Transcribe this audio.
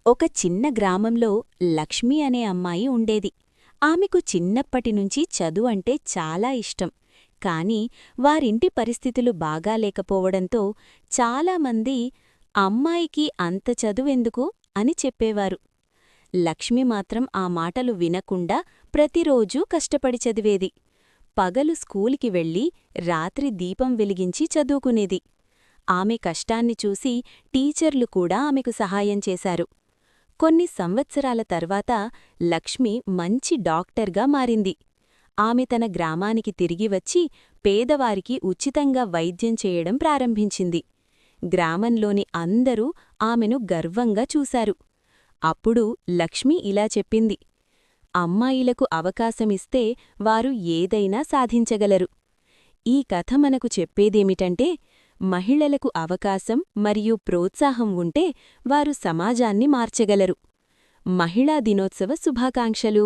ఒక చిన్న గ్రామంలో లక్ష్మి అనే అమ్మాయి ఉండేది. ఆమెకు చిన్నప్పటినుంచి చదువు అంటే చాలా ఇష్టం. కాని వారింటి పరిస్థితులు బాగా లేకపోవడంతో చాలామంది అమ్మాయికి అంత చదువెందుకు అని చెప్పేవారు. లక్ష్మి మాత్రం ఆ మాటలు వినకుండా ప్రతిరోజూ కష్టపడి చదివేది. పగలు స్కూలుకి వెళ్ళి రాత్రి దీపం వెలిగించి చదువుకునేది. ఆమె కష్టాన్ని చూసి టీచర్లు కూడా ఆమెకు సహాయం చేశారు. కొన్ని సంవత్సరాల తర్వాత లక్ష్మి మంచి డాక్టర్గా మారింది. ఆమె తన గ్రామానికి తిరిగి వచ్చి పేదవారికి ఉచితంగా వైద్యం చేయడం ప్రారంభించింది. గ్రామంలోని అందరూ ఆమెను గర్వంగా చూశారు. అప్పుడు లక్ష్మి ఇలా చెప్పింది: అమ్మాయిలకు అవకాశమిస్తే వారు ఏదైనా సాధించగలరు. ఈ కథ మనకు చెప్పేదేమిటంటే, మహిళలకు అవకాశం మరియు ప్రోత్సాహం ఉంటే వారు సమాజాన్ని మార్చగలరు. మహిళా దినోత్సవ శుభాకాంక్షలు.